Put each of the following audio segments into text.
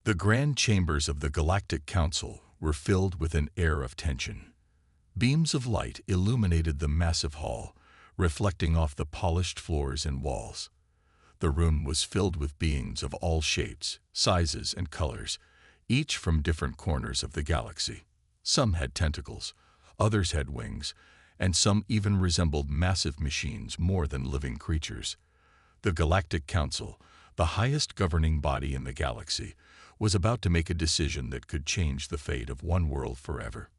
The grand chambers of the Galactic Council were filled with an air of tension. Beams of light illuminated the massive hall, reflecting off the polished floors and walls. The room was filled with beings of all shapes, sizes, and colors, each from different corners of the galaxy. Some had tentacles, others had wings, and some even resembled massive machines more than living creatures. The Galactic Council, the highest governing body in the galaxy, was about to make a decision that could change the fate of one world forever.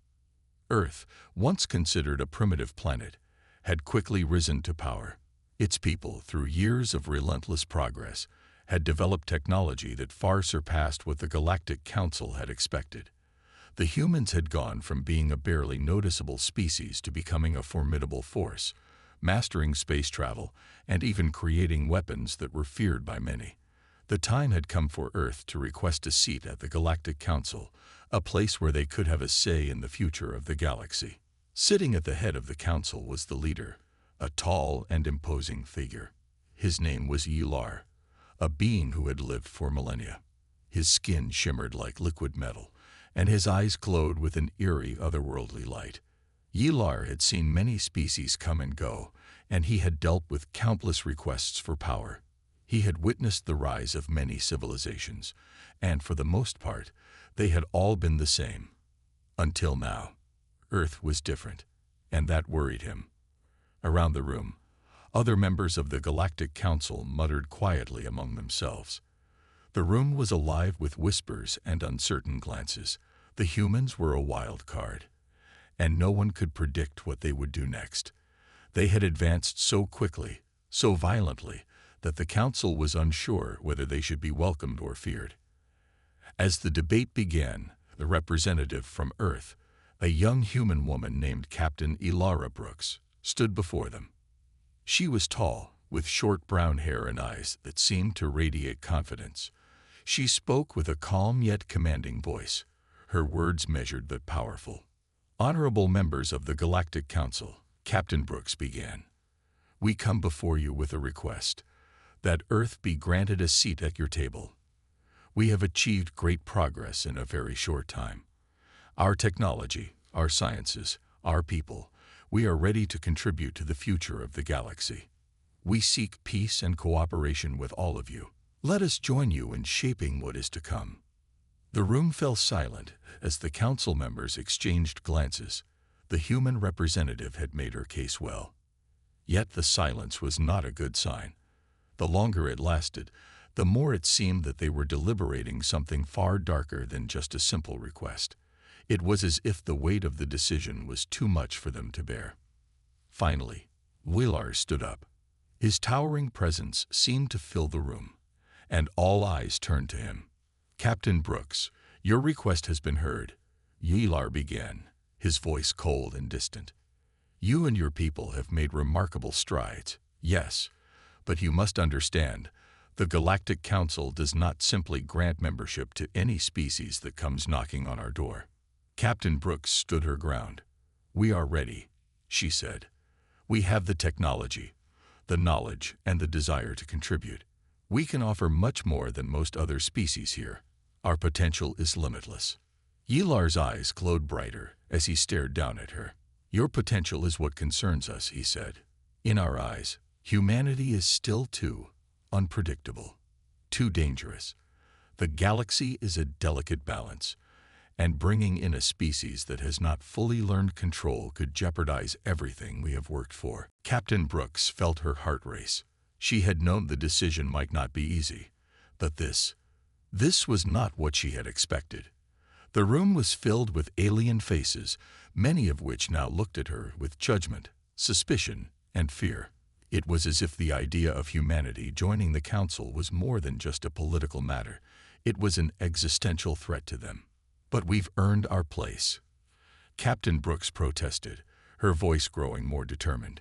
Earth, once considered a primitive planet, had quickly risen to power. Its people, through years of relentless progress, had developed technology that far surpassed what the Galactic Council had expected. The humans had gone from being a barely noticeable species to becoming a formidable force, mastering space travel and even creating weapons that were feared by many. The time had come for Earth to request a seat at the Galactic Council, a place where they could have a say in the future of the galaxy. Sitting at the head of the council was the leader, a tall and imposing figure. His name was Yilar, a being who had lived for millennia. His skin shimmered like liquid metal, and his eyes glowed with an eerie, otherworldly light. Yilar had seen many species come and go, and he had dealt with countless requests for power. He had witnessed the rise of many civilizations, and for the most part, they had all been the same. Until now, Earth was different, and that worried him. Around the room, other members of the Galactic Council muttered quietly among themselves. The room was alive with whispers and uncertain glances. The humans were a wild card, and no one could predict what they would do next. They had advanced so quickly, so violently, that the council was unsure whether they should be welcomed or feared. As the debate began, the representative from Earth, a young human woman named Captain Ilara Brooks, stood before them. She was tall, with short brown hair and eyes that seemed to radiate confidence. She spoke with a calm yet commanding voice, her words measured but powerful. "Honorable members of the Galactic Council," Captain Brooks began, "we come before you with a request, that Earth be granted a seat at your table. We have achieved great progress in a very short time. Our technology, our sciences, our people, we are ready to contribute to the future of the galaxy. We seek peace and cooperation with all of you. Let us join you in shaping what is to come." The room fell silent as the council members exchanged glances. The human representative had made her case well. Yet the silence was not a good sign. The longer it lasted, the more it seemed that they were deliberating something far darker than just a simple request. It was as if the weight of the decision was too much for them to bear. Finally, Yilar stood up. His towering presence seemed to fill the room, and all eyes turned to him. "Captain Brooks, your request has been heard," Yilar began, his voice cold and distant. "You and your people have made remarkable strides, yes, but you must understand, the Galactic Council does not simply grant membership to any species that comes knocking on our door." Captain Brooks stood her ground. "We are ready," she said. "We have the technology, the knowledge, and the desire to contribute. We can offer much more than most other species here. Our potential is limitless." Yilar's eyes glowed brighter as he stared down at her. "Your potential is what concerns us," he said. "In our eyes, humanity is still too unpredictable, too dangerous. The galaxy is a delicate balance, and bringing in a species that has not fully learned control could jeopardize everything we have worked for." Captain Brooks felt her heart race. She had known the decision might not be easy, but this was not what she had expected. The room was filled with alien faces, many of which now looked at her with judgment, suspicion, and fear. It was as if the idea of humanity joining the council was more than just a political matter. It was an existential threat to them. "But we've earned our place," Captain Brooks protested, her voice growing more determined.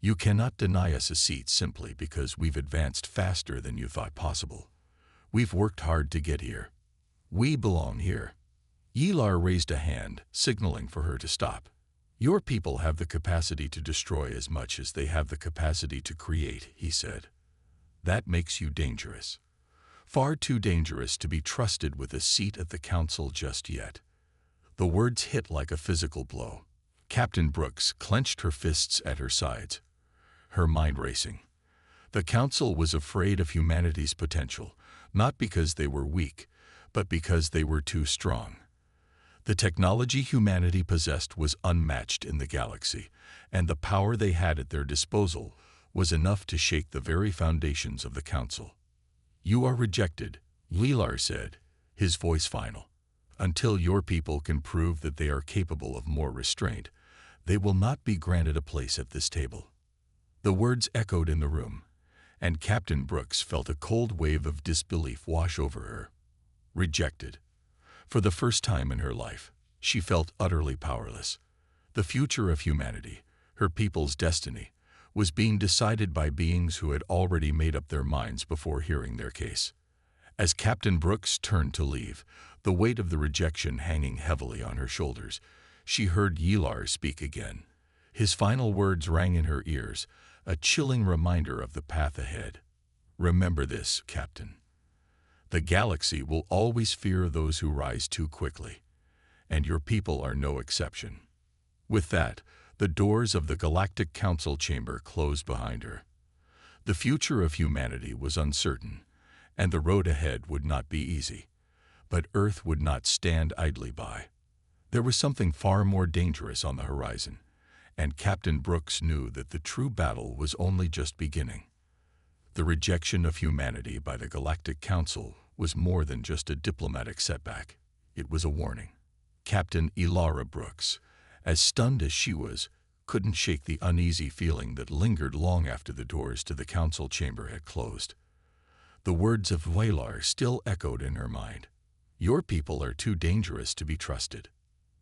"You cannot deny us a seat simply because we've advanced faster than you thought possible. We've worked hard to get here. We belong here." Yilar raised a hand, signaling for her to stop. "Your people have the capacity to destroy as much as they have the capacity to create," he said. "That makes you dangerous. Far too dangerous to be trusted with a seat at the council just yet. The words hit like a physical blow. Captain Brooks clenched her fists at her sides, her mind racing. The council was afraid of humanity's potential, not because they were weak, but because they were too strong. The technology humanity possessed was unmatched in the galaxy, and the power they had at their disposal was enough to shake the very foundations of the council. "You are rejected," Lelar said, his voice final. "Until your people can prove that they are capable of more restraint, they will not be granted a place at this table." The words echoed in the room, and Captain Brooks felt a cold wave of disbelief wash over her. Rejected. For the first time in her life, she felt utterly powerless. The future of humanity, her people's destiny, was being decided by beings who had already made up their minds before hearing their case. As Captain Brooks turned to leave, the weight of the rejection hanging heavily on her shoulders, she heard Yelar speak again. His final words rang in her ears, a chilling reminder of the path ahead. "Remember this, Captain. The galaxy will always fear those who rise too quickly, and your people are no exception." With that, the doors of the Galactic Council chamber closed behind her. The future of humanity was uncertain, and the road ahead would not be easy. But Earth would not stand idly by. There was something far more dangerous on the horizon, and Captain Brooks knew that the true battle was only just beginning. The rejection of humanity by the Galactic Council was more than just a diplomatic setback. It was a warning. Captain Elara Brooks, as stunned as she was, couldn't shake the uneasy feeling that lingered long after the doors to the council chamber had closed. The words of Valar still echoed in her mind. "Your people are too dangerous to be trusted."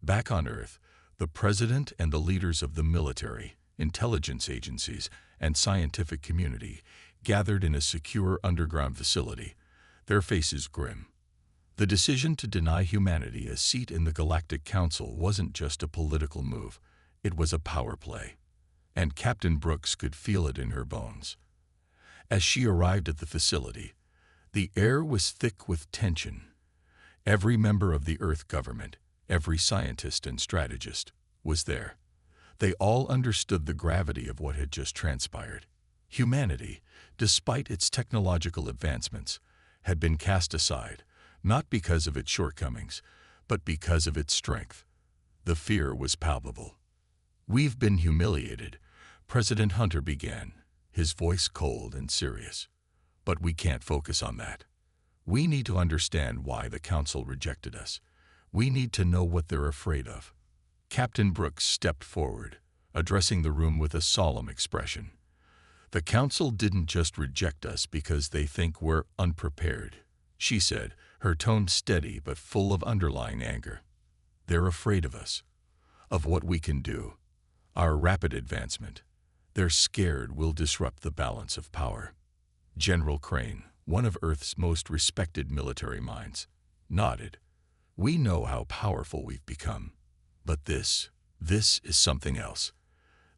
Back on Earth, the president and the leaders of the military, intelligence agencies, and scientific community gathered in a secure underground facility, their faces grim. The decision to deny humanity a seat in the Galactic Council wasn't just a political move, it was a power play. And Captain Brooks could feel it in her bones. As she arrived at the facility, the air was thick with tension. Every member of the Earth government, every scientist and strategist, was there. They all understood the gravity of what had just transpired. Humanity, despite its technological advancements, had been cast aside, not because of its shortcomings, but because of its strength. The fear was palpable. "We've been humiliated," President Hunter began, his voice cold and serious. "But we can't focus on that. We need to understand why the Council rejected us. We need to know what they're afraid of." Captain Brooks stepped forward, addressing the room with a solemn expression. "The Council didn't just reject us because they think we're unprepared," she said, her tone steady but full of underlying anger. "They're afraid of us, of what we can do, our rapid advancement. They're scared we'll disrupt the balance of power." General Crane, one of Earth's most respected military minds, nodded. "We know how powerful we've become. But this is something else.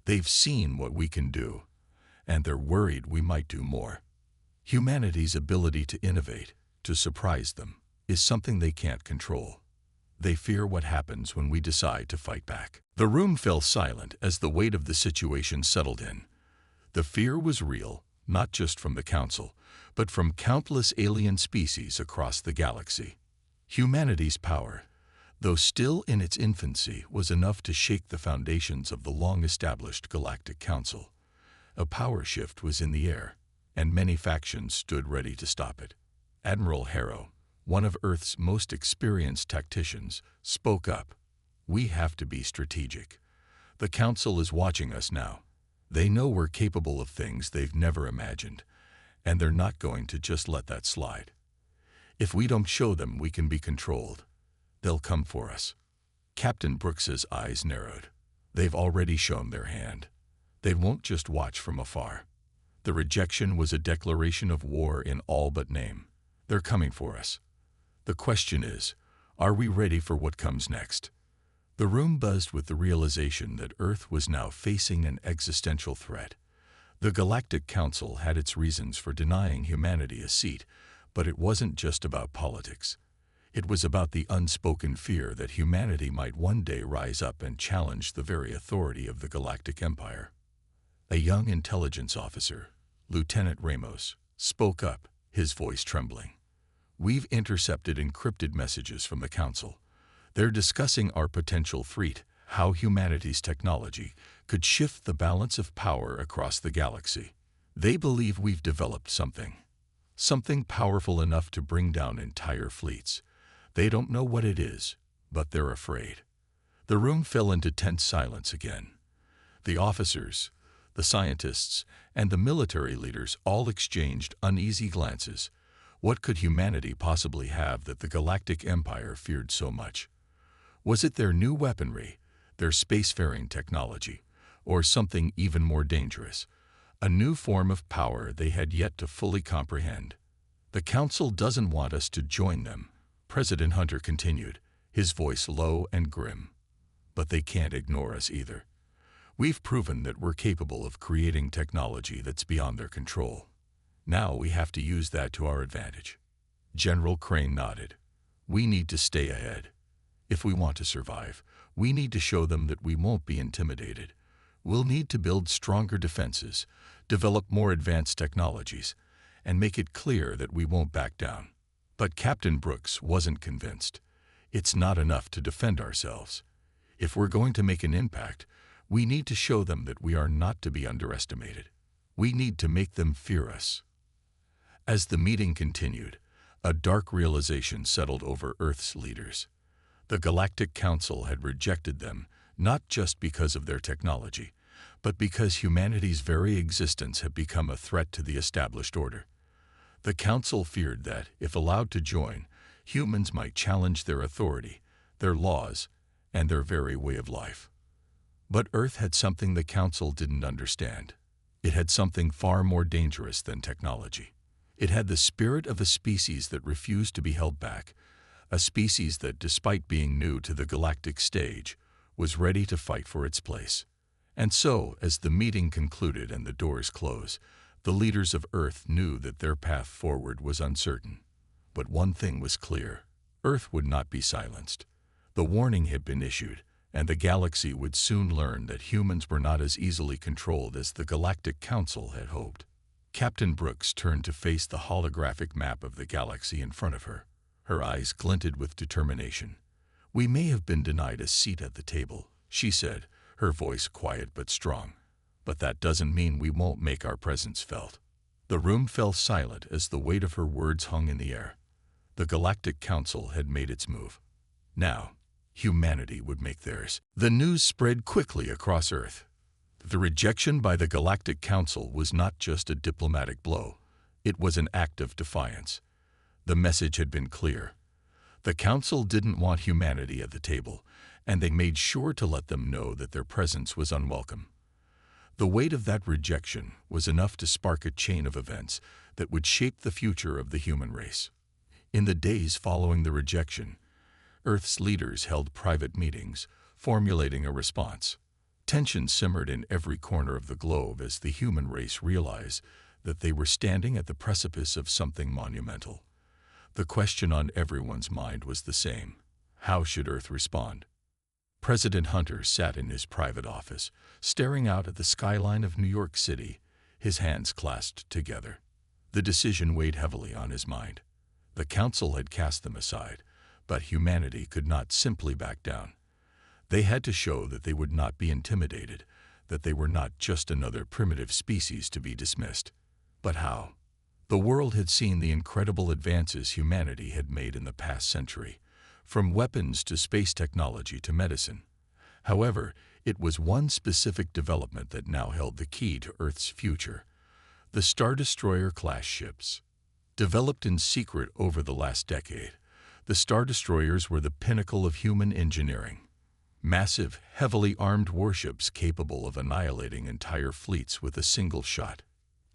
They've seen what we can do, and they're worried we might do more. Humanity's ability to innovate, to surprise them, is something they can't control. They fear what happens when we decide to fight back." The room fell silent as the weight of the situation settled in. The fear was real, not just from the Council, but from countless alien species across the galaxy. Humanity's power, though still in its infancy, was enough to shake the foundations of the long-established Galactic Council. A power shift was in the air, and many factions stood ready to stop it. Admiral Harrow, one of Earth's most experienced tacticians, spoke up. "We have to be strategic. The Council is watching us now. They know we're capable of things they've never imagined, and they're not going to just let that slide. If we don't show them we can be controlled, they'll come for us." Captain Brooks's eyes narrowed. They've already shown their hand. They won't just watch from afar. The rejection was a declaration of war in all but name. They're coming for us. The question is, are we ready for what comes next? The room buzzed with the realization that Earth was now facing an existential threat. The Galactic Council had its reasons for denying humanity a seat, But it wasn't just about politics. It was about the unspoken fear that humanity might one day rise up and challenge the very authority of the Galactic Empire. A young intelligence officer, Lieutenant Ramos, spoke up, his voice trembling. "We've intercepted encrypted messages from the Council. They're discussing our potential threat, how humanity's technology could shift the balance of power across the galaxy. They believe we've developed something powerful enough to bring down entire fleets. They don't know what it is, but they're afraid." The room fell into tense silence again. The officers, the scientists, and the military leaders all exchanged uneasy glances. What could humanity possibly have that the Galactic Empire feared so much? Was it their new weaponry, their spacefaring technology, or something even more dangerous? A new form of power they had yet to fully comprehend. "The Council doesn't want us to join them," President Hunter continued, his voice low and grim. "But they can't ignore us either. We've proven that we're capable of creating technology that's beyond their control. Now we have to use that to our advantage." General Crane nodded. "We need to stay ahead. If we want to survive, we need to show them that we won't be intimidated. We'll need to build stronger defenses, develop more advanced technologies, and make it clear that we won't back down." But Captain Brooks wasn't convinced. "It's not enough to defend ourselves. If we're going to make an impact, we need to show them that we are not to be underestimated. We need to make them fear us." As the meeting continued, a dark realization settled over Earth's leaders. The Galactic Council had rejected them, not just because of their technology, but because humanity's very existence had become a threat to the established order. The Council feared that, if allowed to join, humans might challenge their authority, their laws, and their very way of life. But Earth had something the Council didn't understand. It had something far more dangerous than technology. It had the spirit of a species that refused to be held back, a species that, despite being new to the galactic stage, was ready to fight for its place. And so, as the meeting concluded and the doors closed, the leaders of Earth knew that their path forward was uncertain. But one thing was clear: Earth would not be silenced. The warning had been issued, and the galaxy would soon learn that humans were not as easily controlled as the Galactic Council had hoped. Captain Brooks turned to face the holographic map of the galaxy in front of her. Her eyes glinted with determination. "We may have been denied a seat at the table," she said, her voice quiet but strong. "But that doesn't mean we won't make our presence felt." The room fell silent as the weight of her words hung in the air. The Galactic Council had made its move. Now, humanity would make theirs. The news spread quickly across Earth. The rejection by the Galactic Council was not just a diplomatic blow. It was an act of defiance. The message had been clear. The Council didn't want humanity at the table, and they made sure to let them know that their presence was unwelcome. The weight of that rejection was enough to spark a chain of events that would shape the future of the human race. In the days following the rejection, Earth's leaders held private meetings, formulating a response. Tension simmered in every corner of the globe as the human race realized that they were standing at the precipice of something monumental. The question on everyone's mind was the same: how should Earth respond? President Hunter sat in his private office, staring out at the skyline of New York City, his hands clasped together. The decision weighed heavily on his mind. The Council had cast them aside, but humanity could not simply back down. They had to show that they would not be intimidated, that they were not just another primitive species to be dismissed. But how? The world had seen the incredible advances humanity had made in the past century, from weapons to space technology to medicine. However, it was one specific development that now held the key to Earth's future: the Star Destroyer-class ships. Developed in secret over the last decade, the Star Destroyers were the pinnacle of human engineering. Massive, heavily armed warships capable of annihilating entire fleets with a single shot.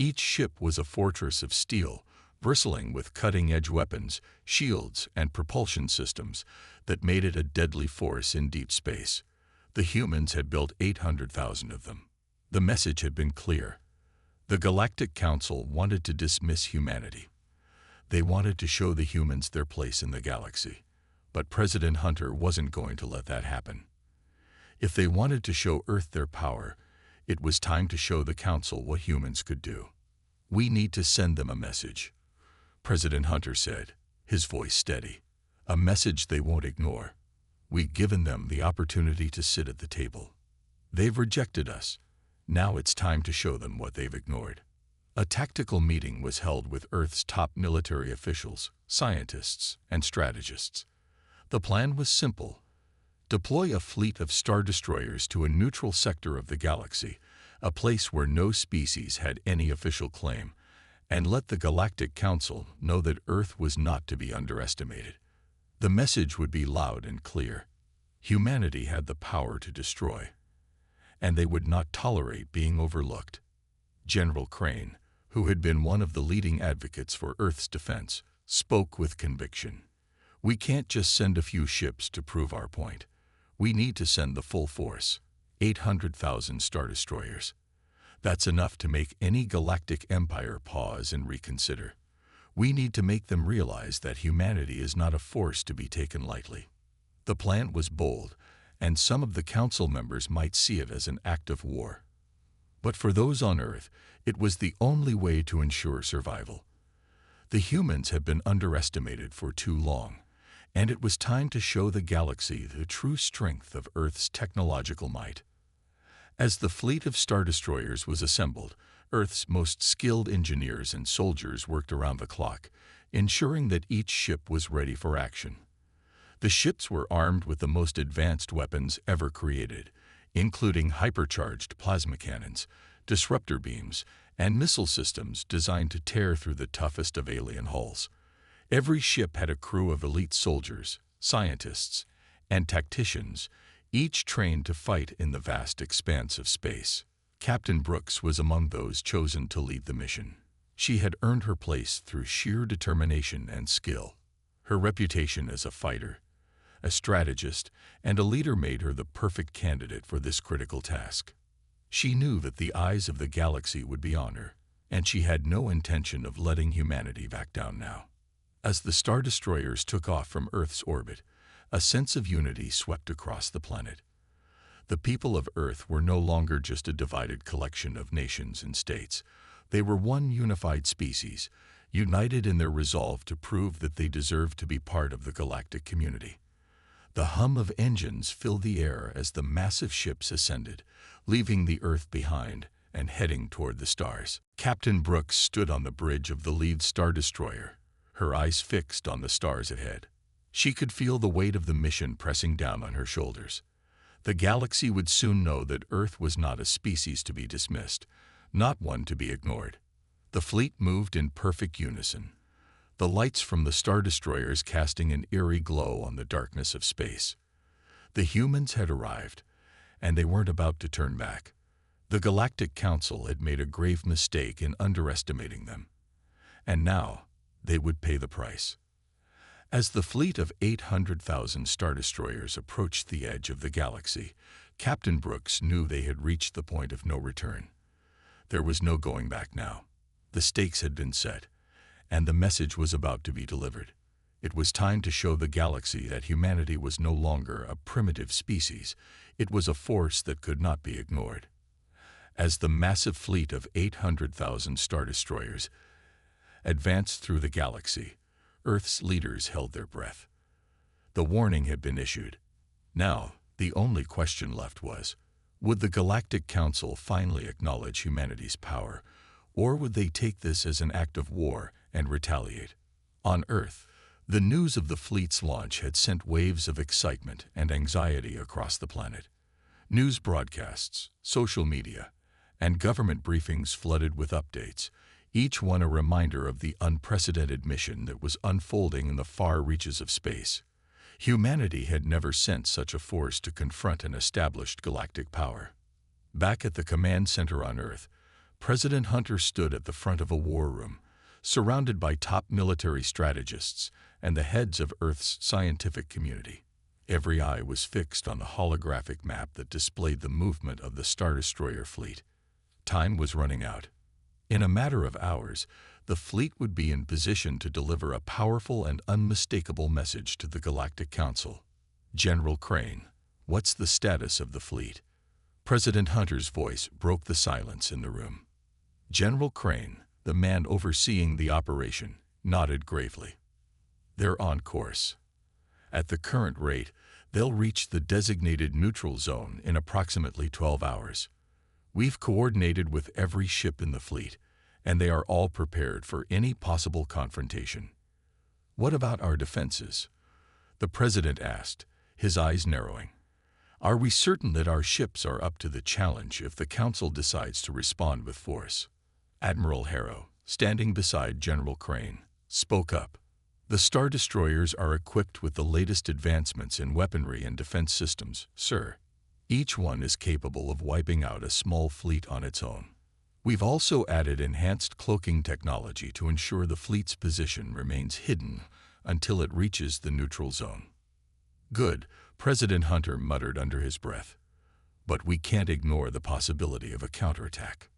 Each ship was a fortress of steel, bristling with cutting-edge weapons, shields, and propulsion systems that made it a deadly force in deep space. The humans had built 800,000 of them. The message had been clear. The Galactic Council wanted to dismiss humanity. They wanted to show the humans their place in the galaxy, but President Hunter wasn't going to let that happen. If they wanted to show Earth their power, it was time to show the Council what humans could do. "We need to send them a message," President Hunter said, his voice steady. "A message they won't ignore. We've given them the opportunity to sit at the table. They've rejected us. Now it's time to show them what they've ignored." A tactical meeting was held with Earth's top military officials, scientists, and strategists. The plan was simple. Deploy a fleet of star destroyers to a neutral sector of the galaxy, a place where no species had any official claim, and let the Galactic Council know that Earth was not to be underestimated. The message would be loud and clear. Humanity had the power to destroy, and they would not tolerate being overlooked. General Crane, who had been one of the leading advocates for Earth's defense, spoke with conviction. "We can't just send a few ships to prove our point. We need to send the full force, 800,000 star destroyers. That's enough to make any galactic empire pause and reconsider. We need to make them realize that humanity is not a force to be taken lightly." The plan was bold, and some of the council members might see it as an act of war. But for those on Earth, it was the only way to ensure survival. The humans had been underestimated for too long, and it was time to show the galaxy the true strength of Earth's technological might. As the fleet of star destroyers was assembled, Earth's most skilled engineers and soldiers worked around the clock, ensuring that each ship was ready for action. The ships were armed with the most advanced weapons ever created, including hypercharged plasma cannons, disruptor beams, and missile systems designed to tear through the toughest of alien hulls. Every ship had a crew of elite soldiers, scientists, and tacticians, each trained to fight in the vast expanse of space. Captain Brooks was among those chosen to lead the mission. She had earned her place through sheer determination and skill. Her reputation as a fighter, a strategist, and a leader made her the perfect candidate for this critical task. She knew that the eyes of the galaxy would be on her, and she had no intention of letting humanity back down now. As the star destroyers took off from Earth's orbit, a sense of unity swept across the planet. The people of Earth were no longer just a divided collection of nations and states. They were one unified species, united in their resolve to prove that they deserved to be part of the galactic community. The hum of engines filled the air as the massive ships ascended, leaving the Earth behind and heading toward the stars. Captain Brooks stood on the bridge of the lead star destroyer, her eyes fixed on the stars ahead. She could feel the weight of the mission pressing down on her shoulders. The galaxy would soon know that Earth was not a species to be dismissed, not one to be ignored. The fleet moved in perfect unison, the lights from the star destroyers casting an eerie glow on the darkness of space. The humans had arrived, and they weren't about to turn back. The Galactic Council had made a grave mistake in underestimating them, and now they would pay the price. As the fleet of 800,000 star destroyers approached the edge of the galaxy, Captain Brooks knew they had reached the point of no return. There was no going back now. The stakes had been set, and the message was about to be delivered. It was time to show the galaxy that humanity was no longer a primitive species. It was a force that could not be ignored. As the massive fleet of 800,000 star destroyers advanced through the galaxy, Earth's leaders held their breath. The warning had been issued. Now, the only question left was, would the Galactic Council finally acknowledge humanity's power, or would they take this as an act of war and retaliate? On Earth, the news of the fleet's launch had sent waves of excitement and anxiety across the planet. News broadcasts, social media, and government briefings flooded with updates, each one a reminder of the unprecedented mission that was unfolding in the far reaches of space. Humanity had never sent such a force to confront an established galactic power. Back at the command center on Earth, President Hunter stood at the front of a war room, surrounded by top military strategists and the heads of Earth's scientific community. Every eye was fixed on the holographic map that displayed the movement of the Star Destroyer fleet. Time was running out. In a matter of hours, the fleet would be in position to deliver a powerful and unmistakable message to the Galactic Council. General Crane, what's the status of the fleet? President Hunter's voice broke the silence in the room. General Crane, the man overseeing the operation, nodded gravely. They're on course. At the current rate, they'll reach the designated neutral zone in approximately 12 hours. We've coordinated with every ship in the fleet, and they are all prepared for any possible confrontation. What about our defenses? The President asked, his eyes narrowing. Are we certain that our ships are up to the challenge if the Council decides to respond with force? Admiral Harrow, standing beside General Crane, spoke up. The Star Destroyers are equipped with the latest advancements in weaponry and defense systems, sir. Each one is capable of wiping out a small fleet on its own. We've also added enhanced cloaking technology to ensure the fleet's position remains hidden until it reaches the neutral zone. Good, President Hunter muttered under his breath. But we can't ignore the possibility of a counterattack.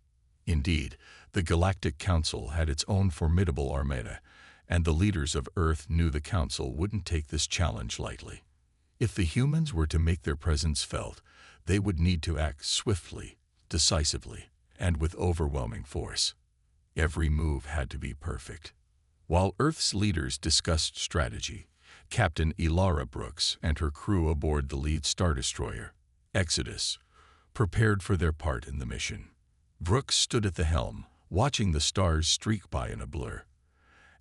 Indeed, the Galactic Council had its own formidable armada, and the leaders of Earth knew the Council wouldn't take this challenge lightly. If the humans were to make their presence felt, they would need to act swiftly, decisively, and with overwhelming force. Every move had to be perfect. While Earth's leaders discussed strategy, Captain Elara Brooks and her crew aboard the lead Star Destroyer, Exodus, prepared for their part in the mission. Brooks stood at the helm, watching the stars streak by in a blur.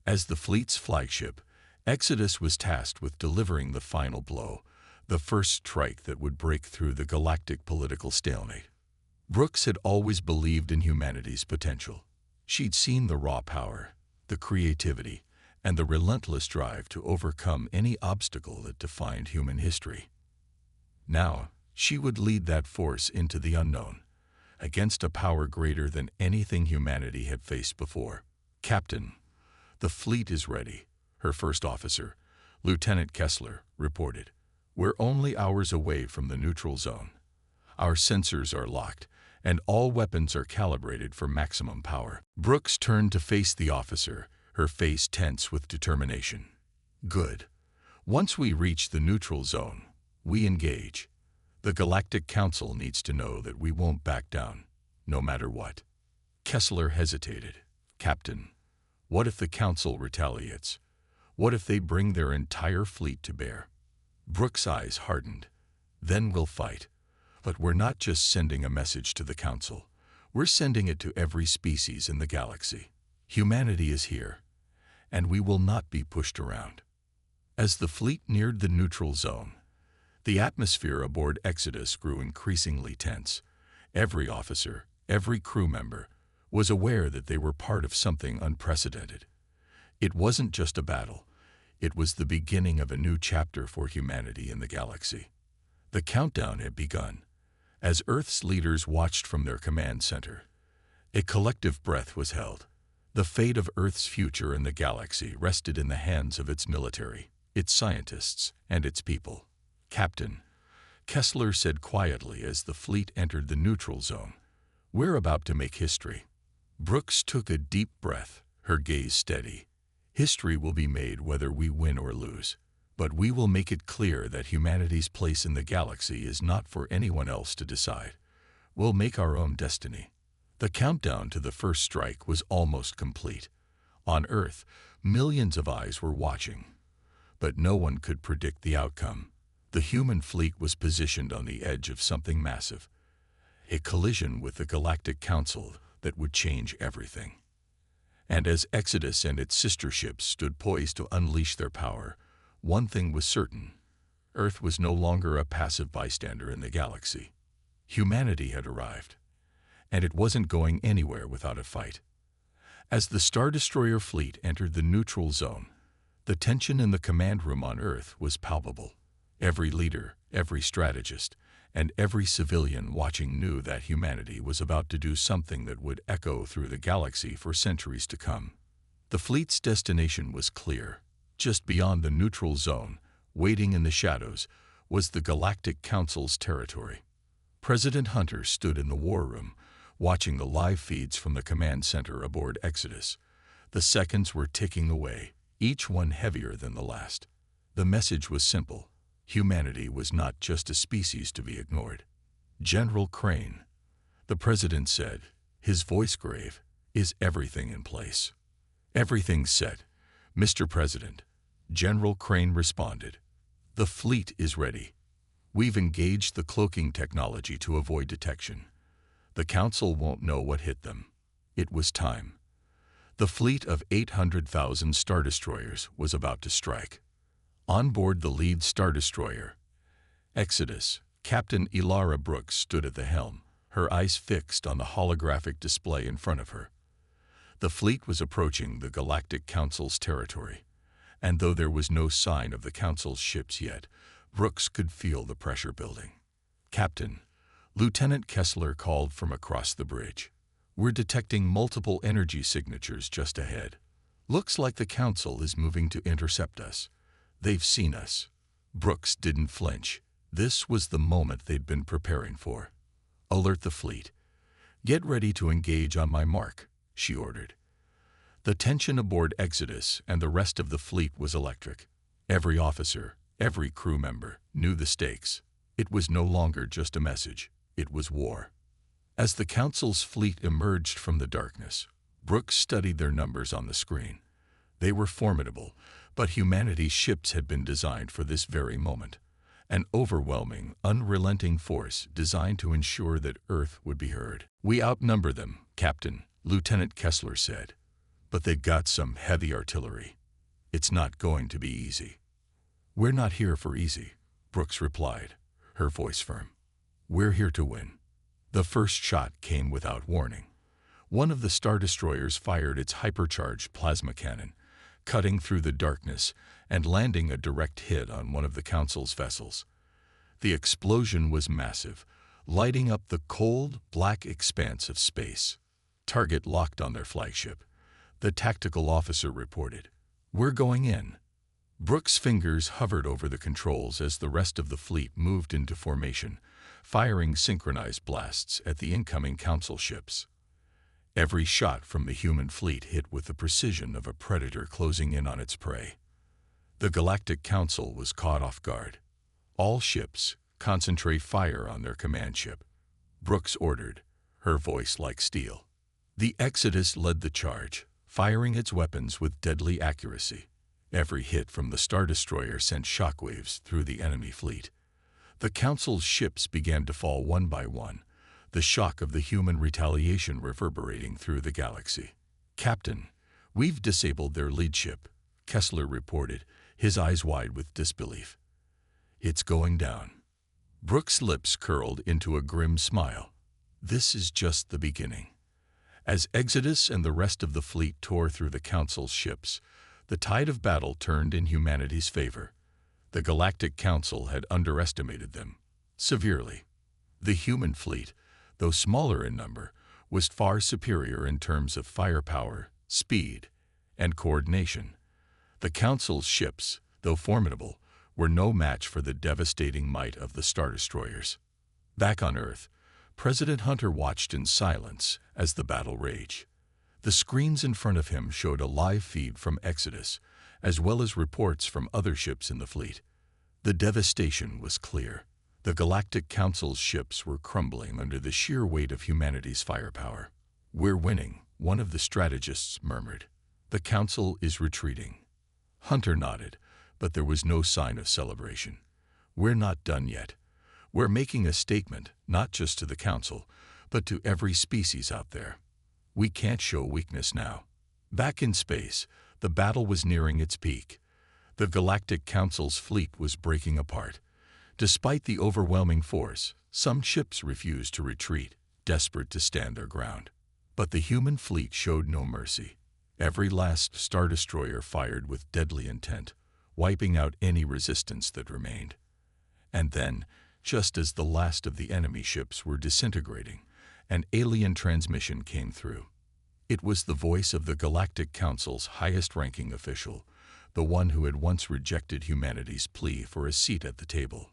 As the fleet's flagship, Exodus was tasked with delivering the final blow, the first strike that would break through the galactic political stalemate. Brooks had always believed in humanity's potential. She'd seen the raw power, the creativity, and the relentless drive to overcome any obstacle that defined human history. Now, she would lead that force into the unknown, against a power greater than anything humanity had faced before. Captain, the fleet is ready, her first officer, Lieutenant Kessler, reported. We're only hours away from the neutral zone. Our sensors are locked, and all weapons are calibrated for maximum power. Brooks turned to face the officer, her face tense with determination. Good. Once we reach the neutral zone, we engage. The Galactic Council needs to know that we won't back down, no matter what. Kessler hesitated. Captain, what if the Council retaliates? What if they bring their entire fleet to bear? Brooks' eyes hardened. Then we'll fight. But we're not just sending a message to the Council. We're sending it to every species in the galaxy. Humanity is here, and we will not be pushed around. As the fleet neared the neutral zone, the atmosphere aboard Exodus grew increasingly tense. Every officer, every crew member, was aware that they were part of something unprecedented. It wasn't just a battle. It was the beginning of a new chapter for humanity in the galaxy. The countdown had begun. As Earth's leaders watched from their command center, a collective breath was held. The fate of Earth's future in the galaxy rested in the hands of its military, its scientists, and its people. Captain, Kessler said quietly as the fleet entered the neutral zone, we're about to make history. Brooks took a deep breath, her gaze steady. History will be made whether we win or lose, but we will make it clear that humanity's place in the galaxy is not for anyone else to decide. We'll make our own destiny. The countdown to the first strike was almost complete. On Earth, millions of eyes were watching, but no one could predict the outcome. The human fleet was positioned on the edge of something massive, a collision with the Galactic Council that would change everything. And as Exodus and its sister ships stood poised to unleash their power, one thing was certain: Earth was no longer a passive bystander in the galaxy. Humanity had arrived, and it wasn't going anywhere without a fight. As the Star Destroyer fleet entered the neutral zone, the tension in the command room on Earth was palpable. Every leader, every strategist, and every civilian watching knew that humanity was about to do something that would echo through the galaxy for centuries to come. The fleet's destination was clear. Just beyond the neutral zone, waiting in the shadows, was the Galactic Council's territory. President Hunter stood in the war room, watching the live feeds from the command center aboard Exodus. The seconds were ticking away, each one heavier than the last. The message was simple. Humanity was not just a species to be ignored. "General Crane," the president said, his voice grave, "is everything in place?" "Everything's set, Mr. President," General Crane responded. "The fleet is ready. We've engaged the cloaking technology to avoid detection. The Council won't know what hit them." It was time. The fleet of 800,000 Star Destroyers was about to strike. On board the lead Star Destroyer, Exodus, Captain Elara Brooks stood at the helm, her eyes fixed on the holographic display in front of her. The fleet was approaching the Galactic Council's territory, and though there was no sign of the Council's ships yet, Brooks could feel the pressure building. "Captain," Lieutenant Kessler called from across the bridge, "we're detecting multiple energy signatures just ahead. Looks like the Council is moving to intercept us. They've seen us." Brooks didn't flinch. This was the moment they'd been preparing for. "Alert the fleet. Get ready to engage on my mark," she ordered. The tension aboard Exodus and the rest of the fleet was electric. Every officer, every crew member knew the stakes. It was no longer just a message. It was war. As the Council's fleet emerged from the darkness, Brooks studied their numbers on the screen. They were formidable, but humanity's ships had been designed for this very moment. An overwhelming, unrelenting force designed to ensure that Earth would be heard. "We outnumber them, Captain," Lieutenant Kessler said. "But they've got some heavy artillery. It's not going to be easy." "We're not here for easy," Brooks replied, her voice firm. "We're here to win." The first shot came without warning. One of the Star Destroyers fired its hypercharged plasma cannon, cutting through the darkness and landing a direct hit on one of the Council's vessels. The explosion was massive, lighting up the cold, black expanse of space. "Target locked on their flagship," the tactical officer reported. "We're going in." Brooks' fingers hovered over the controls as the rest of the fleet moved into formation, firing synchronized blasts at the incoming Council ships. Every shot from the human fleet hit with the precision of a predator closing in on its prey. The Galactic Council was caught off guard. "All ships, concentrate fire on their command ship," Brooks ordered, her voice like steel. The Exodus led the charge, firing its weapons with deadly accuracy. Every hit from the Star Destroyer sent shockwaves through the enemy fleet. The Council's ships began to fall one by one, the shock of the human retaliation reverberating through the galaxy. "Captain, we've disabled their lead ship," Kessler reported, his eyes wide with disbelief. "It's going down." Brooks' lips curled into a grim smile. This is just the beginning. As Exodus and the rest of the fleet tore through the Council's ships, the tide of battle turned in humanity's favor. The Galactic Council had underestimated them, severely. The human fleet, though smaller in number, was far superior in terms of firepower, speed, and coordination. The Council's ships, though formidable, were no match for the devastating might of the Star Destroyers. Back on Earth, President Hunter watched in silence as the battle raged. The screens in front of him showed a live feed from Exodus, as well as reports from other ships in the fleet. The devastation was clear. The Galactic Council's ships were crumbling under the sheer weight of humanity's firepower. "We're winning," one of the strategists murmured. "The Council is retreating." Hunter nodded, but there was no sign of celebration. "We're not done yet. We're making a statement, not just to the Council, but to every species out there. We can't show weakness now." Back in space, the battle was nearing its peak. The Galactic Council's fleet was breaking apart. Despite the overwhelming force, some ships refused to retreat, desperate to stand their ground. But the human fleet showed no mercy. Every last Star Destroyer fired with deadly intent, wiping out any resistance that remained. And then, just as the last of the enemy ships were disintegrating, an alien transmission came through. It was the voice of the Galactic Council's highest-ranking official, the one who had once rejected humanity's plea for a seat at the table.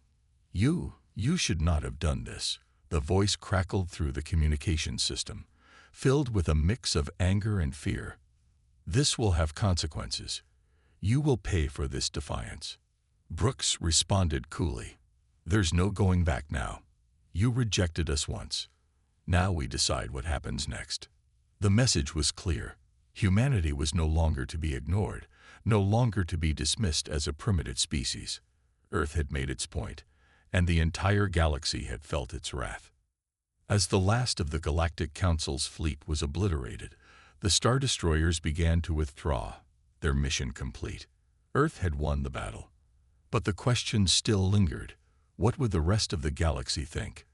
You should not have done this," the voice crackled through the communication system, filled with a mix of anger and fear. This will have consequences. You will pay for this defiance." Brooks responded coolly. "There's no going back now. You rejected us once. Now we decide what happens next." The message was clear. Humanity was no longer to be ignored, no longer to be dismissed as a primitive species. Earth had made its point, and the entire galaxy had felt its wrath. As the last of the Galactic Council's fleet was obliterated, the Star Destroyers began to withdraw, their mission complete. Earth had won the battle. But the question still lingered. What would the rest of the galaxy think?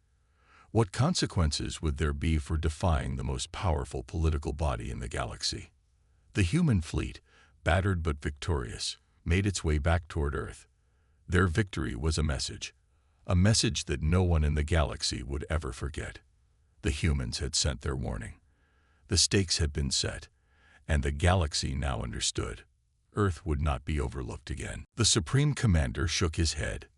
What consequences would there be for defying the most powerful political body in the galaxy? The human fleet, battered but victorious, made its way back toward Earth. Their victory was a message that no one in the galaxy would ever forget. The humans had sent their warning. The stakes had been set, and the galaxy now understood. Earth would not be overlooked again. The Supreme Commander shook his head.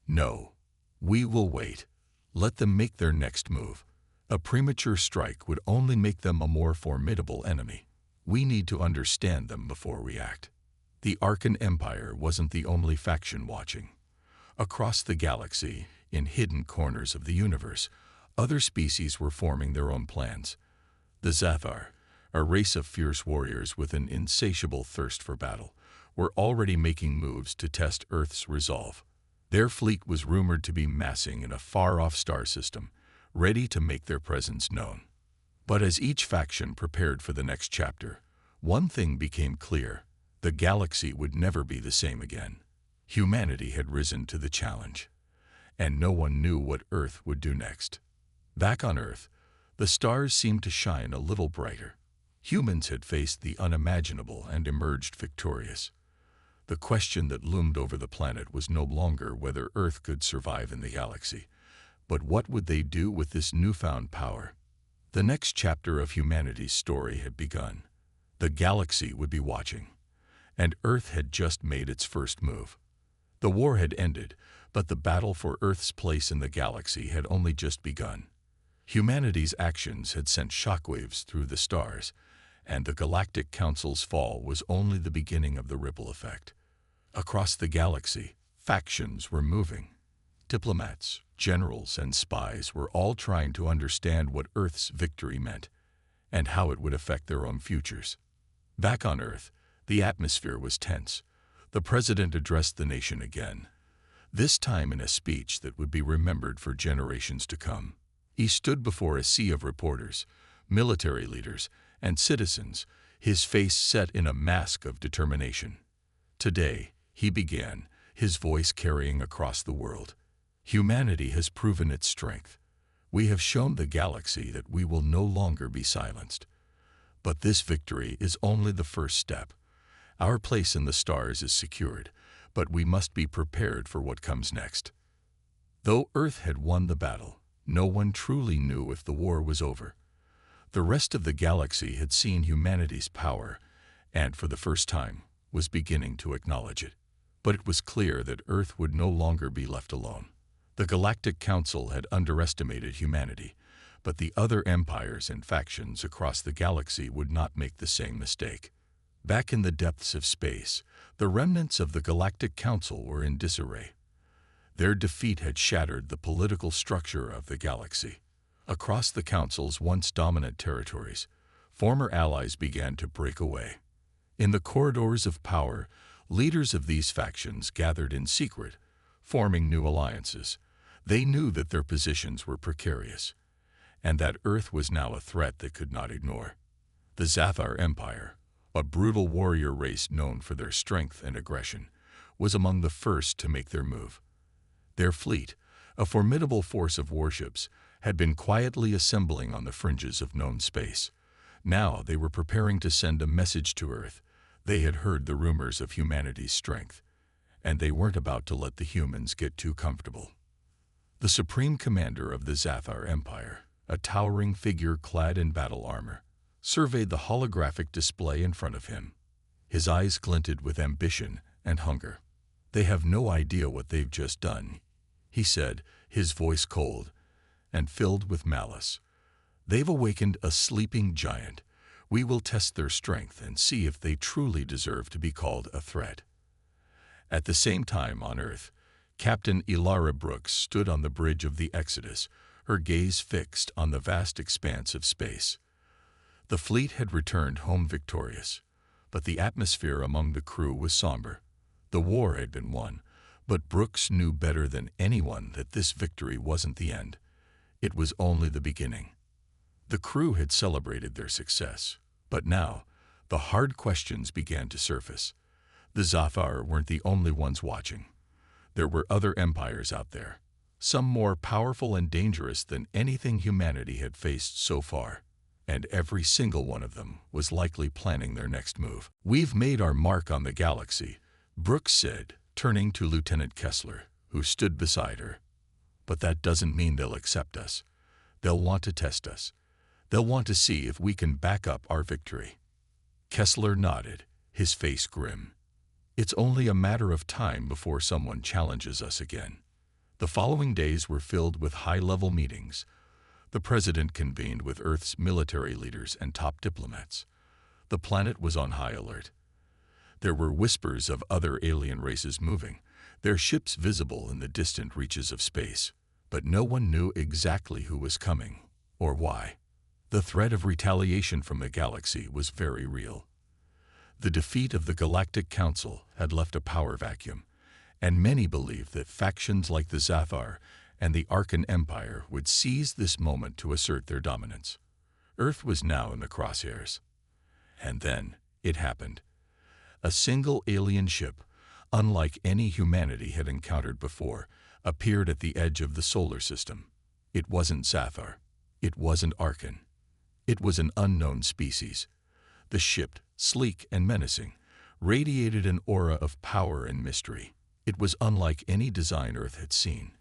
"No, we will wait. Let them make their next move. A premature strike would only make them a more formidable enemy. We need to understand them before we act." The Arkan Empire wasn't the only faction watching. Across the galaxy, in hidden corners of the universe, other species were forming their own plans. The Zathar, a race of fierce warriors with an insatiable thirst for battle, were already making moves to test Earth's resolve. Their fleet was rumored to be massing in a far-off star system, ready to make their presence known. But as each faction prepared for the next chapter, one thing became clear: the galaxy would never be the same again. Humanity had risen to the challenge, and no one knew what Earth would do next. Back on Earth, the stars seemed to shine a little brighter. Humans had faced the unimaginable and emerged victorious. The question that loomed over the planet was no longer whether Earth could survive in the galaxy, but what would they do with this newfound power? The next chapter of humanity's story had begun. The galaxy would be watching, and Earth had just made its first move. The war had ended, but the battle for Earth's place in the galaxy had only just begun. Humanity's actions had sent shockwaves through the stars, and the Galactic Council's fall was only the beginning of the ripple effect. Across the galaxy, factions were moving. Diplomats, generals, and spies were all trying to understand what Earth's victory meant and how it would affect their own futures. Back on Earth, the atmosphere was tense. The president addressed the nation again, this time in a speech that would be remembered for generations to come. He stood before a sea of reporters, military leaders, and citizens, his face set in a mask of determination. "Today," he began, his voice carrying across the world, "humanity has proven its strength. We have shown the galaxy that we will no longer be silenced. But this victory is only the first step. Our place in the stars is secured, but we must be prepared for what comes next." Though Earth had won the battle, no one truly knew if the war was over. The rest of the galaxy had seen humanity's power, and for the first time, was beginning to acknowledge it. But it was clear that Earth would no longer be left alone. The Galactic Council had underestimated humanity, but the other empires and factions across the galaxy would not make the same mistake. Back in the depths of space, the remnants of the Galactic Council were in disarray. Their defeat had shattered the political structure of the galaxy. Across the Council's once dominant territories, former allies began to break away. In the corridors of power, leaders of these factions gathered in secret, forming new alliances. They knew that their positions were precarious, and that Earth was now a threat they could not ignore. The Zathar Empire, a brutal warrior race known for their strength and aggression, was among the first to make their move. Their fleet, a formidable force of warships, had been quietly assembling on the fringes of known space. Now they were preparing to send a message to Earth. They had heard the rumors of humanity's strength, and they weren't about to let the humans get too comfortable. The supreme commander of the Zathar Empire, a towering figure clad in battle armor, surveyed the holographic display in front of him. His eyes glinted with ambition and hunger. "They have no idea what they've just done," he said, his voice cold and filled with malice. "They've awakened a sleeping giant. We will test their strength and see if they truly deserve to be called a threat. At the same time on Earth, Captain Elara Brooks stood on the bridge of the Exodus, her gaze fixed on the vast expanse of space. The fleet had returned home victorious, but the atmosphere among the crew was somber. The war had been won, but Brooks knew better than anyone that this victory wasn't the end. It was only the beginning. The crew had celebrated their success, but now the hard questions began to surface. The Zathar weren't the only ones watching. There were other empires out there, some more powerful and dangerous than anything humanity had faced so far, and every single one of them was likely planning their next move. "We've made our mark on the galaxy," Brooks said, turning to Lieutenant Kessler, who stood beside her. "But that doesn't mean they'll accept us. They'll want to test us. They'll want to see if we can back up our victory." Kessler nodded, his face grim. "It's only a matter of time before someone challenges us again." The following days were filled with high-level meetings. The president convened with Earth's military leaders and top diplomats. The planet was on high alert. There were whispers of other alien races moving, their ships visible in the distant reaches of space, but no one knew exactly who was coming or why. The threat of retaliation from the galaxy was very real. The defeat of the Galactic Council had left a power vacuum, and many believed that factions like the Zathar and the Arkan Empire would seize this moment to assert their dominance. Earth was now in the crosshairs. And then it happened. A single alien ship, unlike any humanity had encountered before, appeared at the edge of the solar system. It wasn't Zathar. It wasn't Arkan. It was an unknown species. The ship, sleek and menacing, radiated an aura of power and mystery. It was unlike any design Earth had seen,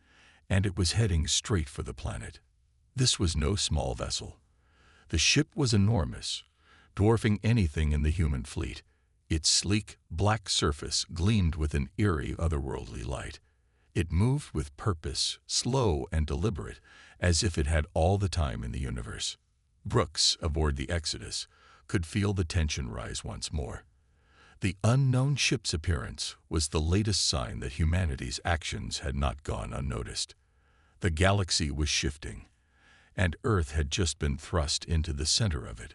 and it was heading straight for the planet. This was no small vessel. The ship was enormous, dwarfing anything in the human fleet. Its sleek, black surface gleamed with an eerie, otherworldly light. It moved with purpose, slow and deliberate, as if it had all the time in the universe. Brooks, aboard the Exodus, could feel the tension rise once more. The unknown ship's appearance was the latest sign that humanity's actions had not gone unnoticed. The galaxy was shifting, and Earth had just been thrust into the center of it.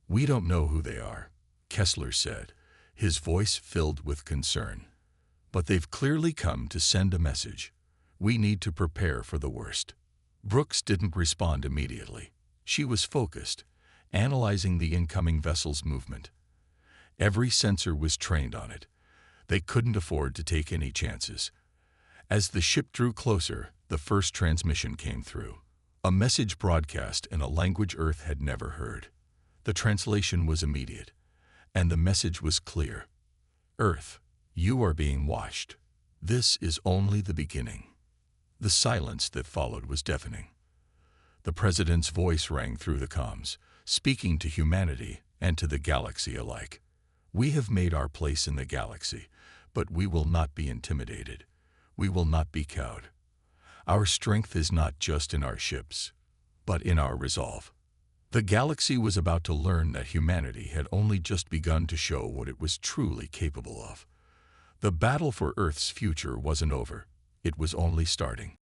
"We don't know who they are," Kessler said, his voice filled with concern. "But they've clearly come to send a message. We need to prepare for the worst." Brooks didn't respond immediately. She was focused, analyzing the incoming vessel's movement. Every sensor was trained on it. They couldn't afford to take any chances. As the ship drew closer, the first transmission came through. A message broadcast in a language Earth had never heard. The translation was immediate, and the message was clear. "Earth, you are being watched. This is only the beginning." The silence that followed was deafening. The president's voice rang through the comms, speaking to humanity and to the galaxy alike. "We have made our place in the galaxy, but we will not be intimidated. We will not be cowed. Our strength is not just in our ships, but in our resolve." The galaxy was about to learn that humanity had only just begun to show what it was truly capable of. The battle for Earth's future wasn't over. It was only starting.